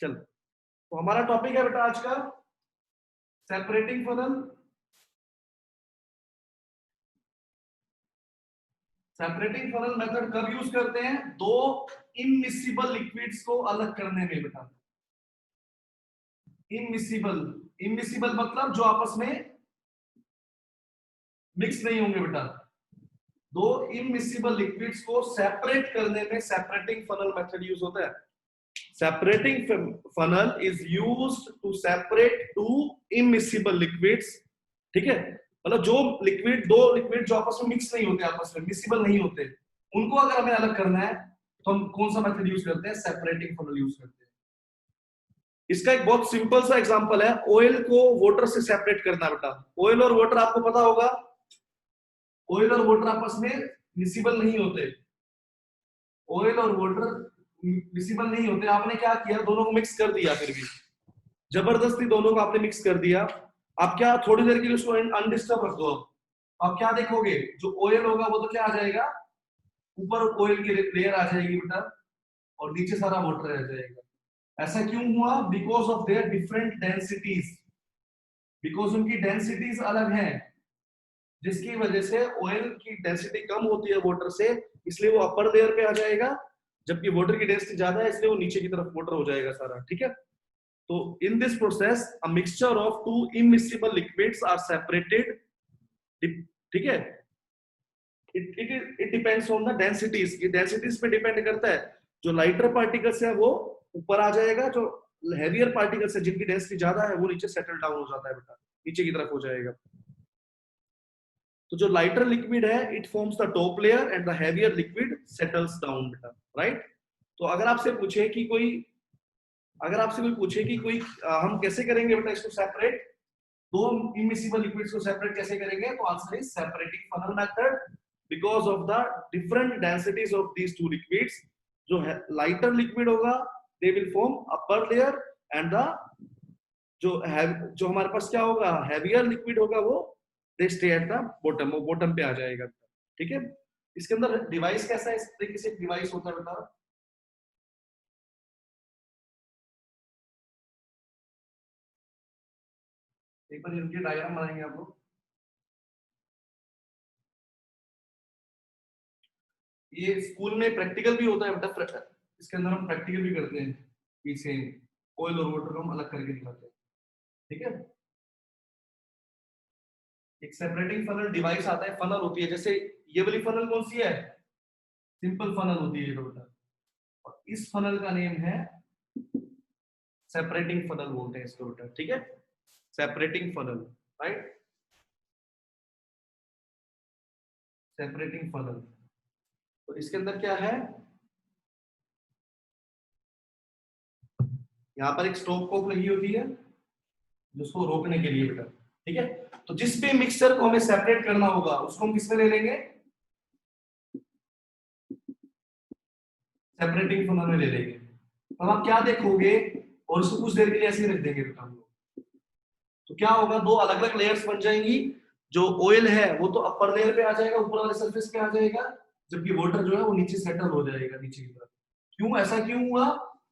चल, तो हमारा टॉपिक है बेटा आज का separating funnel. Separating funnel method कब यूज करते हैं? दो इनमिसिबल लिक्विड्स को अलग करने में बेटा। इनमिसिबल, इनमिसिबल मतलब जो आपस में मिक्स नहीं होंगे बेटा। दो इनमिसिबल लिक्विड्स को सेपरेट करने में सेपरेटिंग फनल मेथड यूज होता है। Separating funnel is used to separate two immiscible liquids. ठीक है, मतलब जो लिक्विड, दो लिक्विड जो आपस में मिक्स नहीं होते, आपस में मिसिबल नहीं होते, उनको अगर हमें अलग करना है तो हम कौन सा मेथड यूज करते हैं? सेपरेटिंग फनल यूज करते हैं। इसका एक बहुत सिंपल सा एग्जांपल है, ऑयल को वाटर से सेपरेट करना बेटा। ऑयल और वाटर आपको पता होगा, ऑयल और वाटर आपस में मिसिबल नहीं होते। ऑयल और वाटर मिसिबल नहीं होते। आपने क्या किया, दोनों को मिक्स कर दिया, फिर भी जबरदस्ती दोनों को आपने मिक्स कर दिया। आप क्या थोड़ी देर के लिए उसको अनडिस्टर्ब रख दो। आप क्या देखोगे, जो ऑयल होगा वो तो क्या आ जाएगा, ऊपर ऑयल की लेयर आ जाएगी बेटा, और नीचे सारा वाटर रह जाएगा। ऐसा क्यों हुआ? Because of their different densities. Because उनकी डेंसिटीज अलग हैं, जिसकी वजह से ऑयल की डेंसिटी कम होती है वाटर से, इसलिए वो अपर लेयर पे आ जाएगा, जबकि वाटर की डेंसिटी ज्यादा है इसलिए वो नीचे की तरफ वाटर हो जाएगा सारा। ठीक है, तो in this process a mixture of two immiscible liquids are separated। ठीक है, it depends on the densities। ये densities पे डिपेंड करता है। जो लाइटर पार्टिकल्स है वो ऊपर आ जाएगा, जो हेवियर पार्टिकल्स है जिनकी डेंसिटी ज्यादा है वो नीचे सेटल डाउन हो जाता है बेटा, नीचे की तरफ हो जाएगा। तो जो लाइटर लिक्विड है it forms the top layer and the heavier liquid settles down बेटा, राइट। तो अगर आपसे पूछे कि कोई हम कैसे करेंगे बेटा इसको सेपरेट, दो इमिसिबल लिक्विड्स को सेपरेट कैसे करेंगे, तो answer is separating funnel method. Because of the different densities of these two liquids, जो लाइटर लिक्विड होगा they will form upper layer, and the जो हमारे पास क्या होगा, हैवियर लिक्विड होगा, वो they stay at the bottom, वो बॉटम पे आ जाएगा। ठीक है, इसके अंदर डिवाइस कैसा है, इस तरीके से डिवाइस होता है बेटा। एक बार इनकी डायग्राम बनाएंगे आप लोग। ये स्कूल में प्रैक्टिकल भी होता है बेटा, इसके अंदर हम प्रैक्टिकल भी करते हैं, पीछे ऑयल और वाटर को हम अलग करके दिखाते हैं। ठीक है, एक सेपरेटिंग फनल डिवाइस आता है, फनल होती है, जैसे ये वाली फनल कौन सी है, सिंपल फनल होती है बेटा, और इस फनल का नेम है सेपरेटिंग फनल बोलते हैं इसको बेटा। ठीक है, separating funnel, right, separating funnel. तो इसके अंदर क्या है, यहाँ पर एक स्टॉप कॉक लगी होती है जिसको रोकने के लिए बेटा। ठीक है, तो जिस पे मिक्सचर को हमें सेपरेट करना होगा उसको हम किसमें ले लेंगे, सेपरेटिंग फनल में ले लेंगे। अब आप क्या देखोगे, और उसको कुछ देर के लिए ऐसे ही रख देंगे बेटा हम लोग, तो क्या होगा, दो अलग अलग लेयर्स बन जाएंगी। जो ऑयल है वो तो अपर लेयर पे आ जाएगा, ऊपर वाले सरफेस पे आ जाएगा, जबकि वाटर जो है वो नीचे सेटल हो जाएगा नीचे की तरफ। क्यों, ऐसा क्यों हुआ?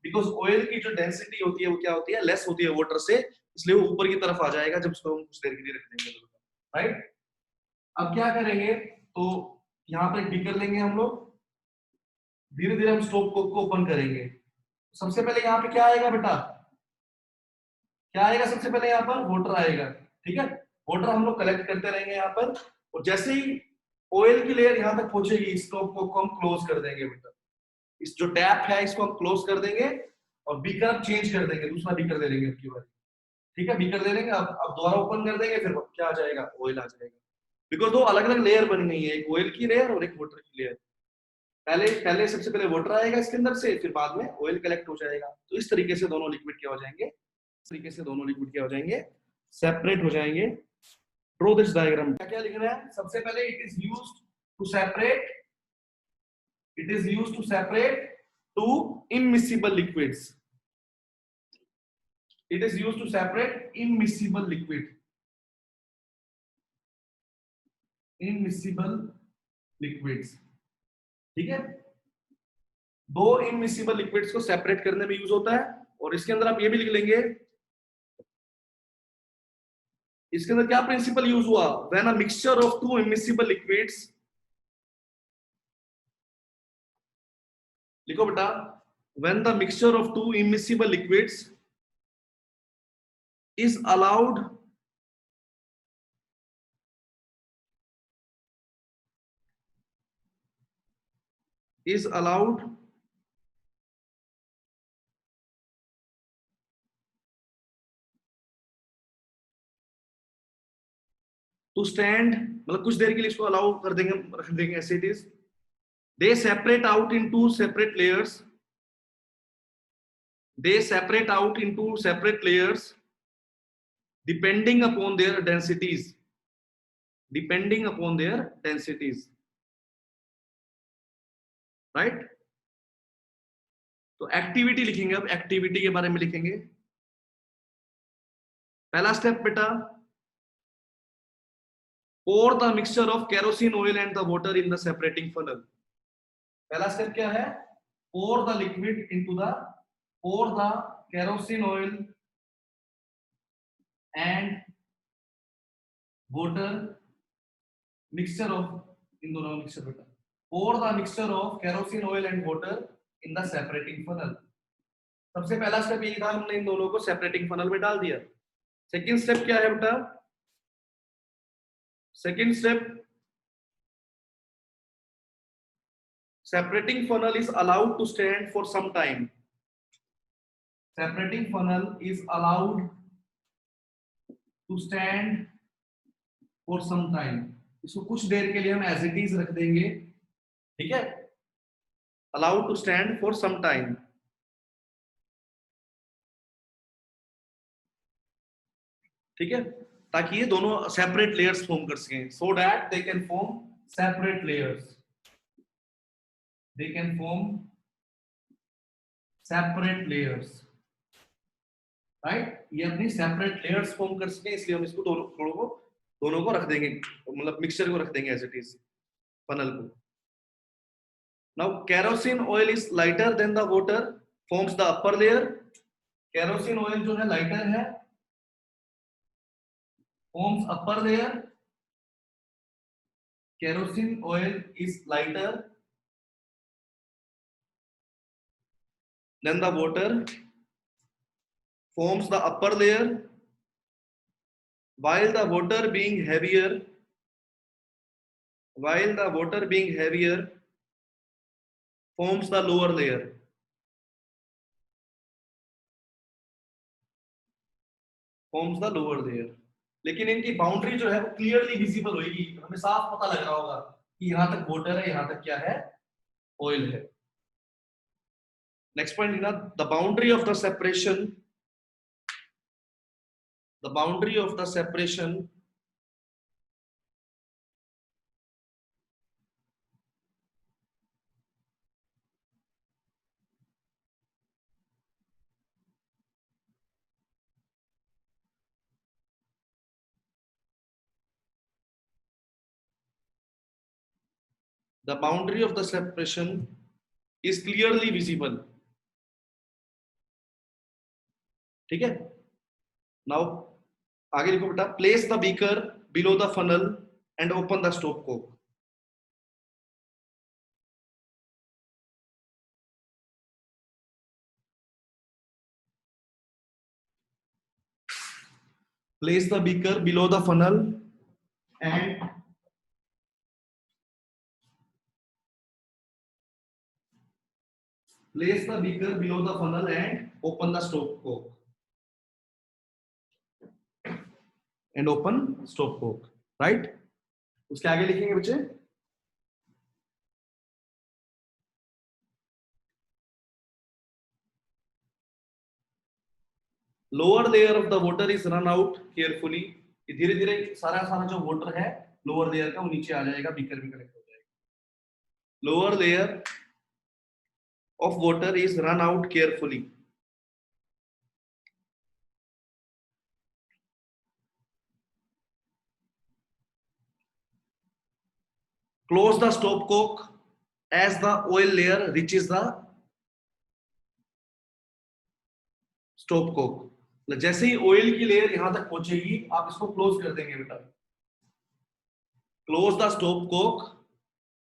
बिकॉज ऑयल की जो डेंसिटी होती है वो क्या होती है, लेस होती है वाटर से, इसलिए वो ऊपर की तरफ आ जाएगा जब उसको हम कुछ देर के लिए रख देंगे, राइट। अब क्या करेंगे, तो यहाँ पर एक बीकर लेंगे हम लोग, धीरे धीरे हम स्टॉप को ओपन करेंगे। सबसे पहले यहाँ पे क्या आएगा बेटा, क्या आएगा सबसे पहले, यहाँ पर वाटर आएगा। ठीक है, वाटर हम लोग कलेक्ट करते रहेंगे यहाँ पर, और जैसे ही ऑयल की लेयर यहाँ तक पहुंचेगी स्टॉप को हम क्लोज कर देंगे बेटा। इस जो टैप है इसको हम क्लोज कर देंगे, और बीकर चेंज कर देंगे, दूसरा बीकर दे देंगे आपकी बारी। ठीक है, बीकर दे देंगे, अब दोबारा ओपन कर देंगे, फिर क्या आ जाएगा, ऑयल आ जाएगा। बिकॉज दो अलग अलग लेयर बन गई है, एक ऑयल की लेयर और एक वाटर की लेयर। पहले पहले सबसे पहले वाटर आएगा इसके अंदर से, फिर बाद में ऑयल कलेक्ट हो जाएगा। तो इस तरीके से दोनों लिक्विड क्या हो जाएंगे, इस तरीके से दोनों लिक्विड क्या हो जाएंगे, सेपरेट हो जाएंगे। Draw this diagram. क्या क्या लिखना है, सबसे पहले it is used to separate, it is used to separate two immiscible liquids। it is used to separate immiscible liquid, immiscible liquids। ठीक है, दो immiscible liquids को सेपरेट करने में यूज होता है, और इसके अंदर आप ये भी लिख लेंगे, इसके अंदर क्या प्रिंसिपल यूज हुआ, when a mixture of two immiscible liquids, लिखो बेटा, when the mixture of two immiscible liquids is allowed to stand, मतलब कुछ देर के लिए इसको अलाउ कर देंगे, रख देंगे ऐसे it is, they separate out into separate layers, they separate out into separate layers depending upon their densities, depending upon their densities, right? तो एक्टिविटी लिखेंगे, अब एक्टिविटी के बारे में लिखेंगे। पहला स्टेप बेटा, pour the mixture of kerosene oil and the water in the separating funnel। पहला स्टेप क्या है, pour the liquid into the, pour the kerosene oil and water mixture of, इन दोनों मिक्सचर बेटा, pour the mixture of kerosene oil and water in the separating funnel। सबसे पहला step यही था, हमने इन दोनों को सेपरेटिंग फनल में डाल दिया। सेकंड स्टेप क्या है बेटा, second step, separating funnel is allowed to stand for some time, separating funnel is allowed to stand for some time, इसको कुछ देर के लिए हम एज इट इज रख देंगे, ठीक है, allowed to stand for some time, ठीक है, ताकि ये दोनों सेपरेट लेयर्स फॉर्म कर सकें, so that they can form separate layers, they can form separate layers, right? ये अपनी separate layers form कर सके, इसलिए हम इसको दोनों को रख देंगे, मतलब मिक्सचर को रख देंगे as it is, funnel को। Now kerosene oil is lighter than the water, forms the upper layer। kerosene oil जो है lighter है, forms upper layer। kerosene oil is lighter then the water, forms the upper layer, while the water being heavier, forms the lower layer, forms the lower layer। लेकिन इनकी boundary जो है वो clearly visible होगी, हमें साफ पता लग रहा होगा कि यहां तक वाटर है, यहां तक क्या है, ऑयल है। Next point, the boundary of the separation, the boundary of the separation the boundary of the separation is clearly visible, ठीक है। now आगे लिखो बेटा, place the beaker below the funnel and open the stopcock। place the beaker below the funnel and place the beaker below the funnel and open the stopcock, and open stopcock, right? उसके आगे लिखेंगे बच्चे, lower layer of the water is run out carefully. धीरे धीरे सारा जो water है lower layer का वो नीचे आ जाएगा, बीकर में कनेक्ट हो जाएगा। Lower layer of water is run out carefully, close the stopcock as the oil layer reaches the stop Coke. जैसे ही ऑयल की लेयर यहां तक पहुंचेगी आप इसको क्लोज कर देंगे बेटा, close the stop Coke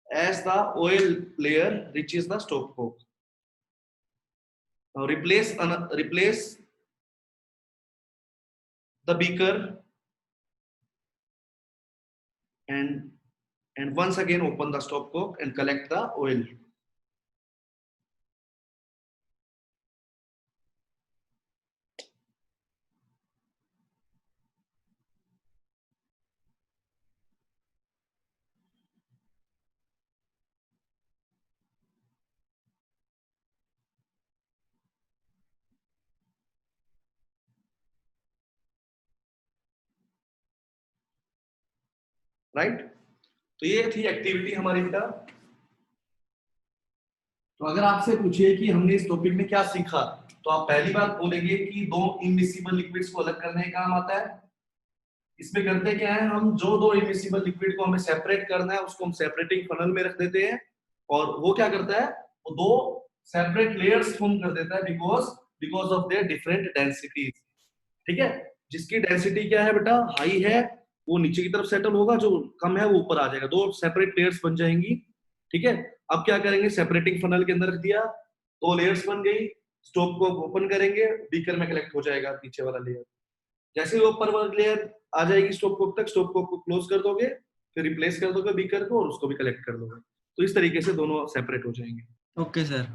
as the oil layer reaches the stop coke. Now replace the beaker and once again open the stop coke and collect the oil. Right, तो ये थी एक्टिविटी हमारी बेटा। तो अगर आपसे पूछे कि हमने इस टॉपिक में क्या सीखा, तो आप पहली बात बोलेंगे कि दो इमिसिबल लिक्विड्स को अलग करने का काम आता है। इसमें करते क्या है, हम जो दो इमिसिबल लिक्विड को हमें सेपरेट करना है उसको हम सेपरेटिंग फनल में रख देते हैं, और वो क्या करता है, वो दो सेपरेट लेयर्स फॉर्म कर देता है because of their different densities. ठीक है, जिसकी डेंसिटी क्या है बेटा, हाई है, वो नीचे की तरफ सेटल होगा, जो कम है वो ऊपर आ जाएगा, दो सेपरेट लेयर्स बन जाएंगी। ठीक है, अब क्या करेंगे, सेपरेटिंग फनल के अंदर रख दिया, दो लेयर्स बन गई, स्टॉप को ओपन करेंगे, बीकर में कलेक्ट हो जाएगा नीचे वाला लेयर। जैसे ही ऊपर वाली लेयर आ जाएगी स्टॉप कोक तक, स्टॉप कोक को क्लोज कर दोगे, फिर रिप्लेस कर दोगे बीकर को और उसको भी कलेक्ट कर दोगे, तो इस तरीके से दोनों सेपरेट हो जाएंगे। Okay sir.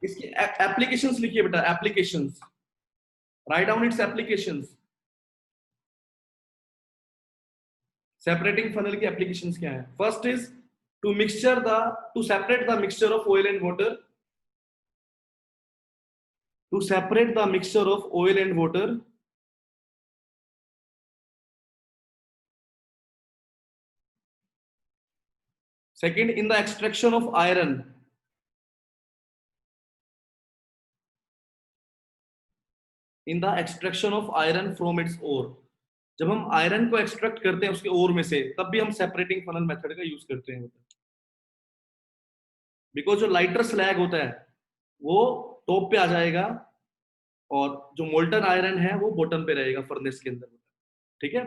इसकी एप्लीकेशंस लिखिए बेटा, applications, write down its applications. Separating funnel की एप्लीकेशंस क्या है? First is to separate the mixture of oil and water, to separate the mixture of oil and water. Second, in the extraction of iron, in the extraction of iron from its ore, जब हम iron को extract करते हैं उसके ओर में से, तब भी हम सेपरेटिंग फनल मेथड का यूज करते हैं, बिकॉज जो लाइटर स्लैग होता है वो टॉप पे आ जाएगा और जो मोल्टन आयरन है वो बॉटम पे रहेगा फर्नेस के अंदर। ठीक है,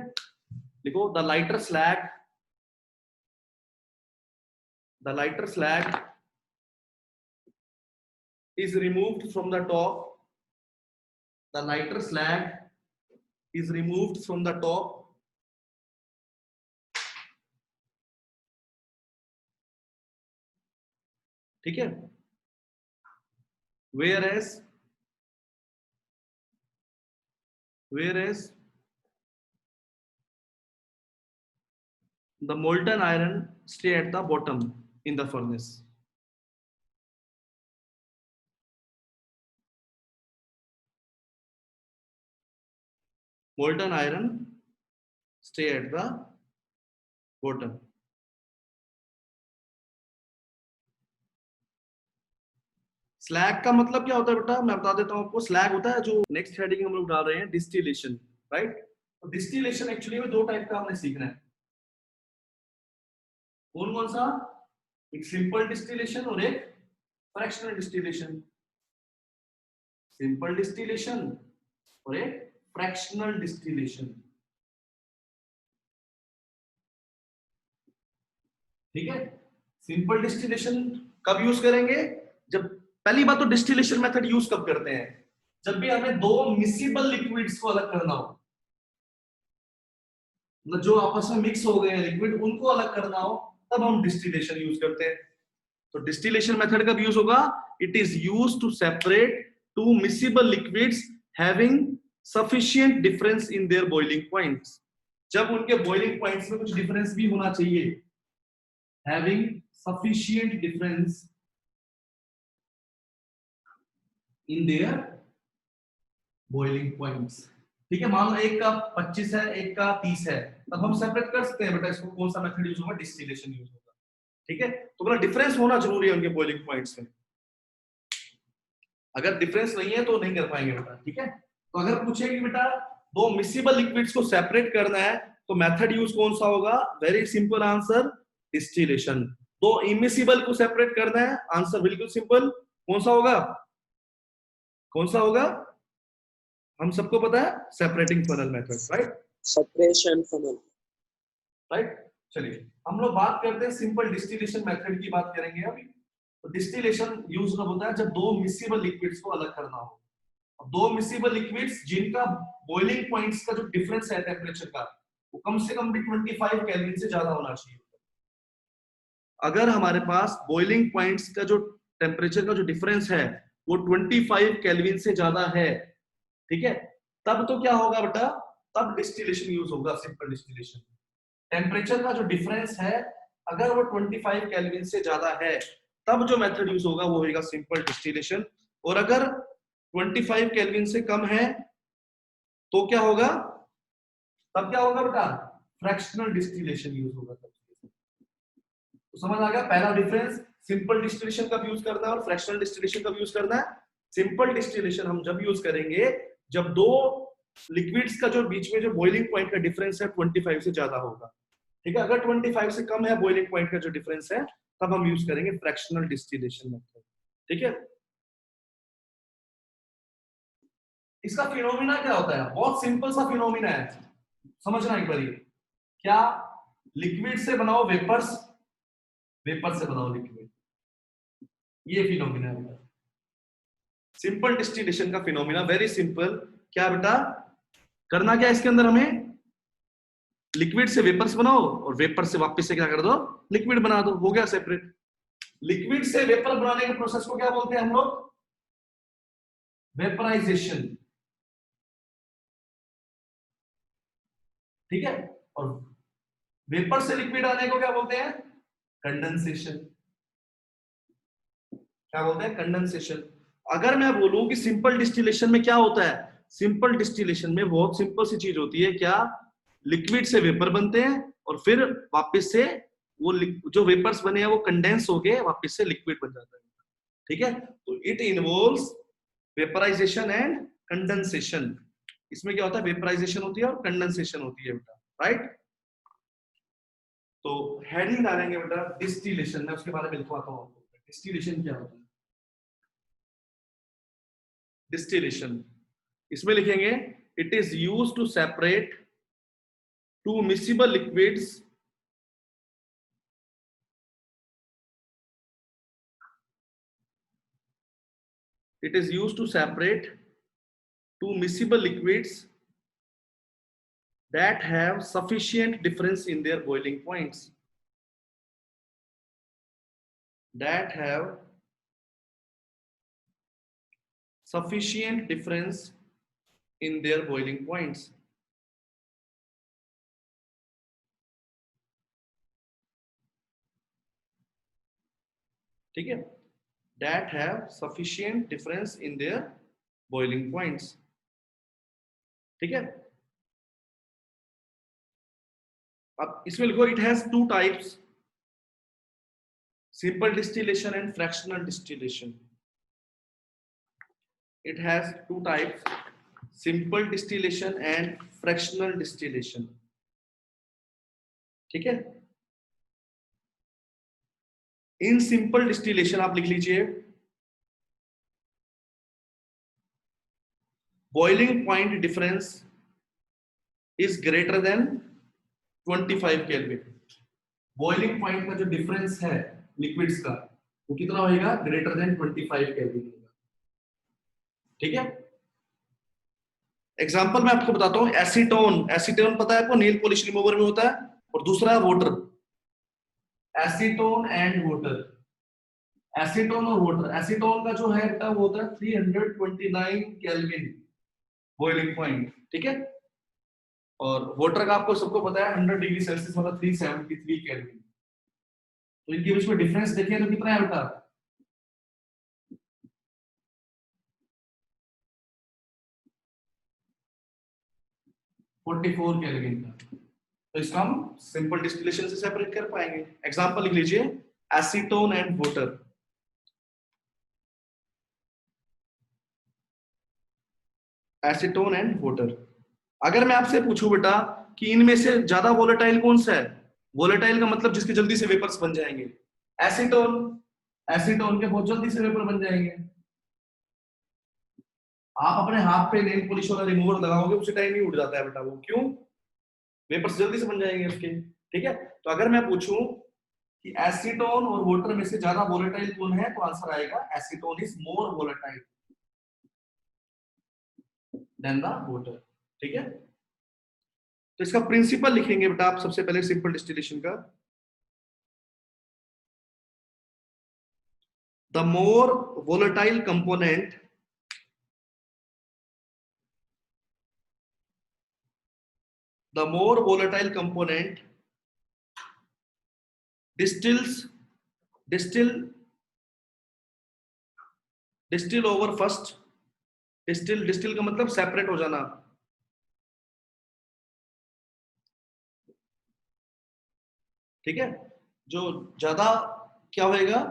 देखो, the lighter slag is removed from the top, the lighter slag is removed from the top, ठीक है, whereas the molten iron stay at the bottom in the furnace. Molten iron stay at the bottom. Slag का मतलब क्या होता है बेटा, मैं बता देता हूं आपको। स्लैग होता है, जो नेक्स्ट हेडिंग हम लोग डाल रहे हैं, डिस्टिलेशन, राइट। तो डिस्टिलेशन एक्चुअली में दो टाइप का हमने सीखना है। कौन कौन सा? एक सिंपल डिस्टिलेशन और एक फ्रैक्शनल डिस्टिलेशन। सिंपल डिस्टिलेशन और एक फ्रैक्शनल डिस्टिलेशन। ठीक है, सिंपल डिस्टिलेशन कब यूज करेंगे? जब पहली बात तो डिस्टिलेशन मेथड यूज कब करते हैं? जब भी हमें दो मिक्सिबल लिक्विड्स को अलग करना हो, मतलब जो आपस में मिक्स हो गए हैं लिक्विड, उनको अलग करना हो, तब हम डिस्टिलेशन यूज करते हैं। तो डिस्टिलेशन मेथड कब यूज होगा? It is used to separate two miscible liquids having sufficient difference in their boiling points. जब उनके बॉइलिंग पॉइंट्स में कुछ डिफरेंस भी होना चाहिए, having sufficient difference in their boiling points. ठीक है, मान लो एक का 25 है, एक का 30 है, तब हम सेपरेट कर सकते हैं बेटा इसको। कौन सा मेथड यूज होगा? डिस्टिलेशन यूज होगा। ठीक है, तो बड़ा डिफरेंस होना जरूरी है उनके बॉइलिंग पॉइंट्स में। अगर डिफरेंस नहीं है तो नहीं कर पाएंगे बेटा। ठीक है, तो अगर पूछे कि बेटा दो मिक्सिबल लिक्विड्स को सेपरेट करना है तो मेथड यूज कौन सा होगा? Very simple answer, distillation. दो इमिसिबल को सेपरेट करना है, आंसर बिल्कुल सिंपल, कौन सा होगा? कौन सा होगा? हम सबको पता है separating funnel method, right? Separation funnel, right. चलिए हम लोग बात करते हैं सिंपल डिस्टिलेशन मेथड की बात करेंगे अभी। तो डिस्टिलेशन यूज कब होता है? जब दो मिसिबल लिक्विड्स को अलग करना हो। अब दो मिसिबल लिक्विड्स जिनका बॉइलिंग पॉइंट्स का जो डिफरेंस है टेम्परेचर का, वो कम से कम भी 25 केल्विन से ज्यादा होना चाहिए। अगर हमारे पास बॉइलिंग पॉइंट्स का जो टेम्परेचर का जो डिफरेंस है वो 25 केल्विन से ज्यादा है, ठीक है, तब तो क्या होगा बेटा? तब डिस्टिलेशन यूज होगा, सिंपल डिस्टिलेशन। टेम्परेचर का जो डिफरेंस है अगर वो 25 केल्विन से ज्यादा है, तब जो मेथड यूज होगा वो होगा सिंपल डिस्टिलेशन। और अगर 25 केल्विन से कम है तो क्या होगा? तब क्या होगा बेटा? फ्रैक्शनल डिस्टिलेशन यूज होगा। तो समझ आ गया पहला डिफरेंस? सिंपल डिस्टिलेशन कब यूज करना है और फ्रैक्शनल डिस्टिलेशन कब यूज करना है? सिंपल डिस्टिलेशन हम जब यूज करेंगे जब दो लिक्विड्स का जो बीच में जो बॉइलिंग पॉइंट का डिफरेंस है 25 से ज्यादा होगा, ठीक है। अगर 25 से कम है बॉइलिंग पॉइंट का जो डिफरेंस है, तब हम यूज करेंगे फ्रैक्शनल डिस्टिलेशन मेथड, ठीक है। इसका फिनोमिना क्या होता है? बहुत सिंपल सा फिनोमिना है, समझना एक बार। क्या? लिक्विड से बनाओ वेपर्स, वेपर से बनाओ लिक्विड, ये फिनोमिना है सिंपल डिस्टिलेशन का फिनोमिना। Very simple. क्या बेटा करना क्या इसके अंदर? हमें लिक्विड से वेपर्स बनाओ और वेपर से वापस से क्या कर दो? लिक्विड बना दो, हो गया सेपरेट। लिक्विड से वेपर बनाने के प्रोसेस को क्या बोलते हैं हम लोग? वेपराइजेशन, ठीक है। और वेपर से लिक्विड आने को क्या बोलते हैं? कंडेंसेशन। क्या बोलते हैं? कंडेंसेशन। अगर मैं बोलूं कि सिंपल डिस्टिलेशन में क्या होता है, सिंपल डिस्टिलेशन में बहुत सिंपल सी चीज होती है। क्या? लिक्विड से वेपर बनते हैं और फिर वापस से वो जो वेपर्स बने हैं वो कंडेंस होके वापस से लिक्विड बन जाता है, ठीक है। तो it involves vaporisation and condensation. इसमें क्या होता है? वेपराइजेशन होती है और कंडेंसेशन होती है बेटा, राइट। तो हेडिंग डालेंगे बेटा डिस्टिलेशन में, उसके बारे में लिखवाता हूं आपको। डिस्टिलेशन क्या होता है? डिस्टिलेशन इसमें लिखेंगे it is used to separate two miscible liquids it is used to separate two miscible liquids that have sufficient difference in their boiling points, that have sufficient difference in their boiling points। ठीक है, that have sufficient difference in their boiling points, ठीक है। अब इसमें लिखो it has two types, simple distillation and fractional distillation। It has two types, simple distillation and fractional distillation, ठीक है। In simple distillation आप लिख लीजिए boiling point difference is greater than 25 kelvin. Boiling point का जो डिफरेंस है liquids का वो कितना होगा? ग्रेटर देन 25 केल्विन होगा, ठीक है। एग्जांपल मैं आपको बताता हूं। एसीटोन, एसीटोन पता है आपको, नेल पॉलिश रिमूवर में होता है। और दूसरा है water, acetone and water. Acetone और वाटर, एसीटोन का जो है वो होता है 329 केल्विन बॉइलिंग पॉइंट, ठीक है। और वाटर का आपको सबको पता है 100 डिग्री सेल्सियस मतलब 373 केल्विन। तो इनके बीच में डिफरेंस देखिए तो कितना है बेटा? 44 केल्विन का। तो इसको हम सिंपल डिस्टिलेशन से सेपरेट कर पाएंगे। एग्जांपल लिख लीजिए acetone and water. Acetone and water. अगर मैं आपसे पूछूं बेटा कि इनमें से ज्यादा वोलेटाइल कौन सा है? वोलेटाइल का मतलब जिसके जल्दी से वेपर्स बन जाएंगे। एसीटोन, एसीटोन के बहुत जल्दी से वेपर बन जाएंगे। आप अपने हाथ पे नेल पॉलिश वाला रिमूवर लगाओगे उसी टाइम ही उड़ जाता है बेटा वो, क्यों? वेपर्स जल्दी से बन जाएंगे उसके। ठीक है, तो अगर मैं पूछूं कि एसीटोन और वाटर में से ज्यादा वोलेटाइल कौन है, तो आंसर आएगा acetone is more volatile than the water. ठीक है, तो इसका प्रिंसिपल लिखेंगे बेटा आप सबसे पहले सिंपल डिस्टिलेशन का। The more volatile component distills distill distill over first distill का मतलब सेपरेट हो जाना। ठीक है, जो ज्यादा क्या होएगा,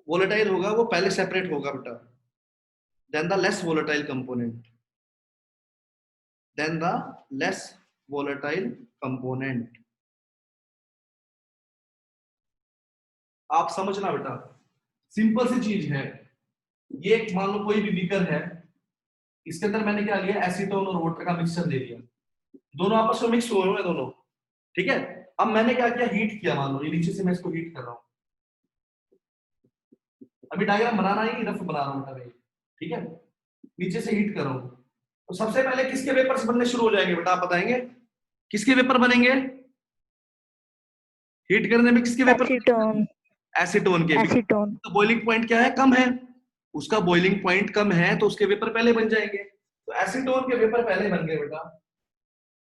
वोलेटाइल होगा वो पहले सेपरेट होगा बेटा, then the less volatile component, then the less volatile component. आप समझना बेटा, सिंपल सी चीज है। ये मान लो कोई भी बीकर है, इसके अंदर मैंने क्या लिया, एसीटोन और वाटर का मिक्सचर ले लिया, दोनों आपस में मिक्स हुए हैं दोनों। ठीक है, अब मैंने क्या किया, हीट किया, मान लो ये नीचे से मैं इसको हीट कर रहा हूं, अभी डायग्राम बनाना ही रफ बना रहा हूं बेटा। ठीक है, नीचे से हीट कर रहा हूं, तो सबसे पहले किसके वेपर्स बनने शुरू हो जाएंगे बेटा, आप बताएंगे किसके वेपर बनेंगे? हीट करने में किसके वेपर? एसीटोन। एसीटोन के। एसीटोन। तो बॉइलिंग पॉइंट क्या है, कम है, उसका बॉइलिंग पॉइंट कम है तो उसके वेपर पहले बन जाएंगे, तो एसीटोन के वेपर पहले बन गए बेटा।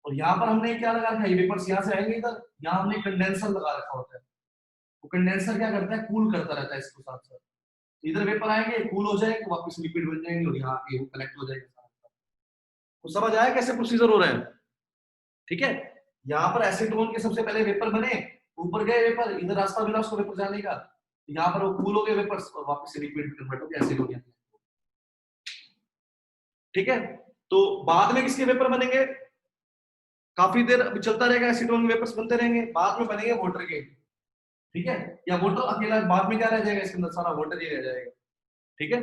और यहाँ पर हमने क्या लगा रखा है, वेपर्स यहाँ से आएंगे इधर, यहाँ हमने कंडेंसर लगा रखा होता है, वो कंडेंसर क्या करता है, कूल करता रहता है इसको साथ साथ, इधर वेपर आएंगे, कूल हो जाएंगे, वापस लिक्विड बन जाएंगे और यहाँ आके वो कलेक्ट हो जाएगा। तो समझ आया कैसे प्रोसीजर हो रहा है? ठीक है, यहाँ पर एसीटोन के सबसे पहले वेपर बने, ऊपर गए वेपर, इधर रास्ता मिला उसको वेपर जाने का, यहाँ पर वो कूल हो गए वेपर्स और वापस से लिक्विड में कन्वर्ट हो गया, एसिड हो गया। ठीक है, तो बाद में किसके वेपर बनेंगे, काफी देर अभी चलता रहेगा, एसीटोन के वेपर्स बनते रहेंगे, बाद में बनेंगे वाटर के। ठीक है, या वाटर अकेला बाद में क्या रह जाएगा, इसके अंदर सारा वाटर ही रह जाएगा। ठीक है,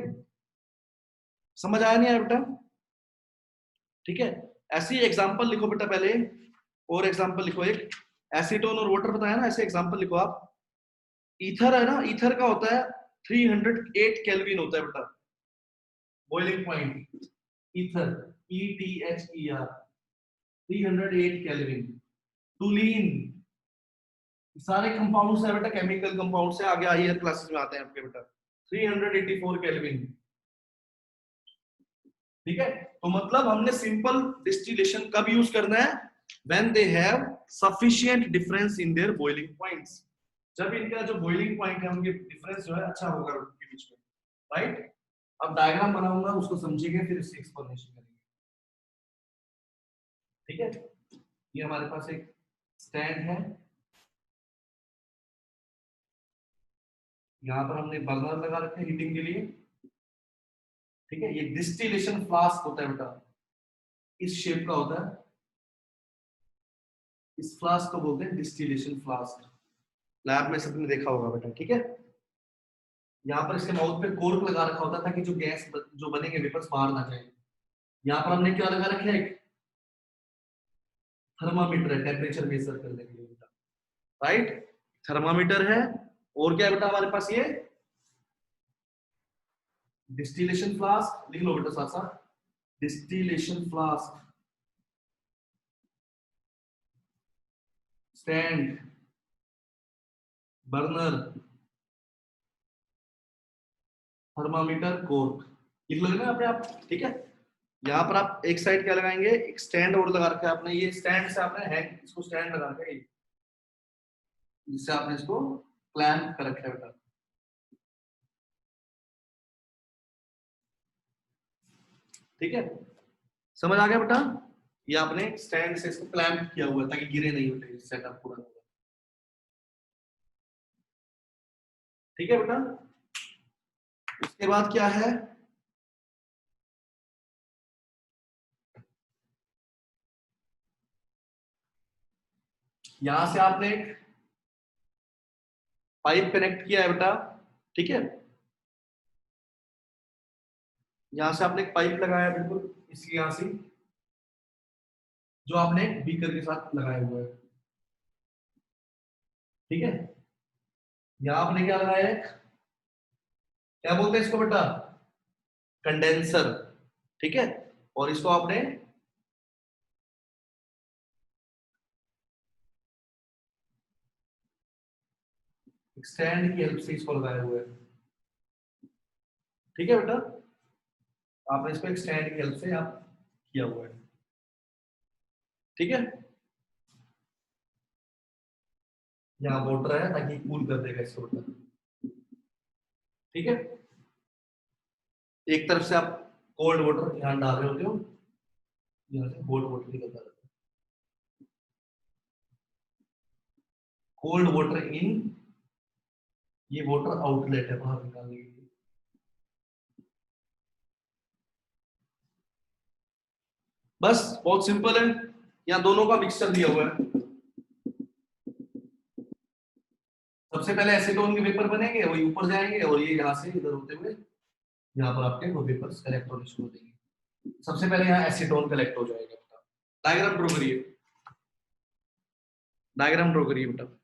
समझ आया नहीं आया बेटा? ठीक है, ऐसी एग्जांपल लिखो बेटा पहले, और एग्जांपल लिखो एक, एसीटोन और वाटर बताया ना, ऐसे एग्जांपल लिखो आप। ईथर है ना, ईथर का होता है 308 केल्विन होता है बेटा boiling point, ether ETHER 308 Kelvin. Toluene, सारे कंपाउंड्स है बेटा, केमिकल कंपाउंड्स है, आगे हायर क्लासेस में आते हैं आपके बेटा, 384 केल्विन। ठीक है, तो मतलब हमने सिंपल डिस्टिलेशन कब यूज करना है, when they have sufficient difference in their boiling points, जब इनका जो बॉइलिंग पॉइंट है उनके डिफरेंस जो है अच्छा होगा उनके बीच में। राइट, अब डायग्राम बनाऊंगा उसको समझेंगे, फिर इसकी एक्सप्लेनेशन करेंगे। ठीक है, ये हमारे पास एक स्टैंड है, यहाँ पर हमने बर्नर लगा रखे हैं हीटिंग के लिए। ठीक है, ये डिस्टिलेशन फ्लास्क होता है बेटा, इस शेप का होता है, इस फ्लास्क को बोलते हैं डिस्टिलेशन फ्लास्क, लैब में सबने देखा होगा बेटा। ठीक है, यहाँ पर इसके माउथ पे कोर्क लगा रखा होता था कि जो गैस जो बनेंगे वेपर्स बाहर ना जाए। यहाँ पर हमने क्या लगा रखा है, थर्मामीटर है, टेम्परेचर मेजर करने के लिए बेटा। राइट, थर्मामीटर है, और क्या है बेटा हमारे पास, ये डिस्टिलेशन फ्लास्क, लिख लो बेटा साथ साथ, distillation flask, stand, burner, thermometer, cork, लिख लो ना अपने आप। ठीक है, यहाँ पर आप एक साइड क्या लगाएंगे, एक स्टैंड और लगा रखा है आपने, ये स्टैंड से आपने हैंग इसको स्टैंड लगा रखा है, जिससे आपने इसको क्लैंप कर रखा है बेटा। ठीक है, समझ आ गया बेटा, ये आपने स्टैंड से इसको क्लैंप किया हुआ है ताकि गिरे नहीं बेटे, सेटअप पूरा। ठीक है बेटा, उसके बाद क्या है, यहां से आपने एक पाइप कनेक्ट किया है बेटा। ठीक है, यहाँ से आपने एक पाइप लगाया बिल्कुल इसकी यहाँ से, जो आपने बीकर के साथ लगाया हुआ है, ठीक है। यहाँ आपने क्या लगाया है, क्या बोलते हैं इसको बेटा, कंडेंसर, ठीक है। और इसको आपने स्टैंड की हेल्प से इसको लगाया हुआ है, ठीक है बेटा। आपने इसको एक स्टैंड की हेल्प से आप किया हुआ है, ठीक है। यहाँ वाटर है ताकि कूल कर देगा इसको बेटा, ठीक है। एक तरफ से आप कोल्ड वाटर यहाँ डाल रहे होते हो, यहाँ से कोल्ड वाटर निकलता रहता है, कोल्ड वाटर इन, ये वाटर आउटलेट है बाहर निकालने के लिए। बस बहुत सिंपल है, यहाँ दोनों का मिक्सचर दिया हुआ है। सबसे पहले एसीटोन के वेपर बनेंगे, वही ऊपर जाएंगे और ये यहाँ से इधर होते हुए यहाँ पर आपके वो वेपर्स कलेक्ट होने शुरू हो जाएंगे। सबसे पहले यहाँ एसीटोन कलेक्ट हो जाएगा बेटा। डायग्राम ड्रॉ करिए, डायग्राम ड्रॉ करिए बेटा।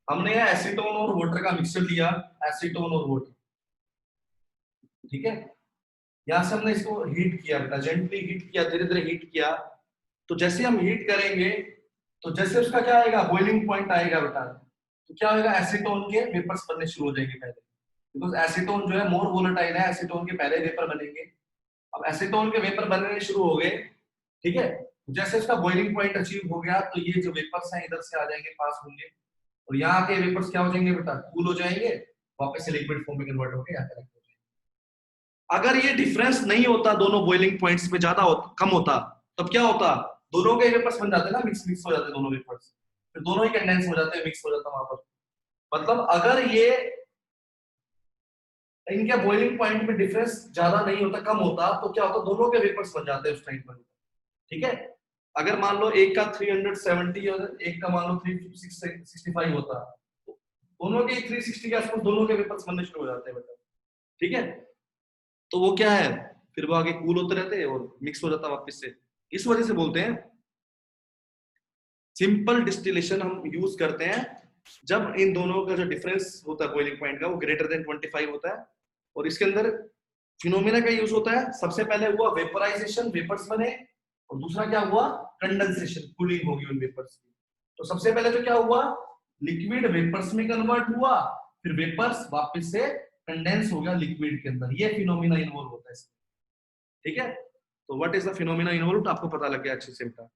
हमने यहाँ एसीटोन और वाटर का मिक्सचर लिया, एसीटोन और वाटर, ठीक है। यहाँ से हमने इसको हीट किया बेटा, जेंटली हीट किया, धीरे धीरे हीट किया। तो जैसे हम हीट करेंगे तो जैसे उसका क्या आएगा, बॉइलिंग पॉइंट आएगा बेटा, तो क्या होगा, एसीटोन के वेपर्स बनने शुरू हो जाएंगे पहले, बिकॉज एसीटोन जो है मोर वोलेटाइल है, एसीटोन के पहले वेपर बनेंगे। अब एसीटोन के वेपर बनने शुरू हो गए, ठीक है। जैसे उसका बॉइलिंग पॉइंट अचीव हो गया तो ये जो वेपर्स हैं इधर से आ जाएंगे, पास होंगे, और यहाँ के वेपर्स क्या हो जाएंगे बेटा, कूल हो जाएंगे, वापस से लिक्विड फॉर्म में कन्वर्ट होकर यहाँ कलेक्ट हो जाएंगे। अगर ये डिफरेंस नहीं होता, दोनों बॉइलिंग पॉइंट्स में ज्यादा कम होता, तब क्या होता, दोनों के वेपर्स बन जाते ना, मिक्स मिक्स हो जाते दोनों वेपर्स, फिर दोनों ही कंडेंस हो जाते हैं, मिक्स हो जाता वहां पर। मतलब अगर ये इनके बॉइलिंग पॉइंट में डिफरेंस ज्यादा नहीं होता, कम होता, तो क्या होता, दोनों के वेपर्स बन जाते हैं उस टाइम पर, ठीक है। अगर मान लो एक का 370 और एक का मान लो 365 होता, तो दोनों के 360 के आसपास दोनों के वेपर्स बनने शुरू हो जाते हैं, ठीक है। तो वो क्या है, फिर वो आगे कूल होते रहते हैं और मिक्स हो जाता वापस से। इस वजह से बोलते हैं सिंपल डिस्टिलेशन हम यूज करते हैं जब इन दोनों का जो डिफरेंस होता है बॉइलिंग पॉइंट का, वो ग्रेटर देन 25 होता है। और इसके अंदर फिनोमेना का यूज होता है, सबसे पहले हुआ वेपराइजेशन, वेपर्स बने, और दूसरा क्या हुआ, कंडेंसेशन, कूलिंग होगी उन वेपर्स की। तो सबसे पहले तो क्या हुआ, लिक्विड वेपर्स में कन्वर्ट हुआ, फिर वेपर्स वापस से कंडेंस हो गया लिक्विड के अंदर, ये फिनोमेना इन्वॉल्व होता है इसमें, ठीक है। तो what is the phenomena involve, आपको पता लग गया अच्छे से बेटा।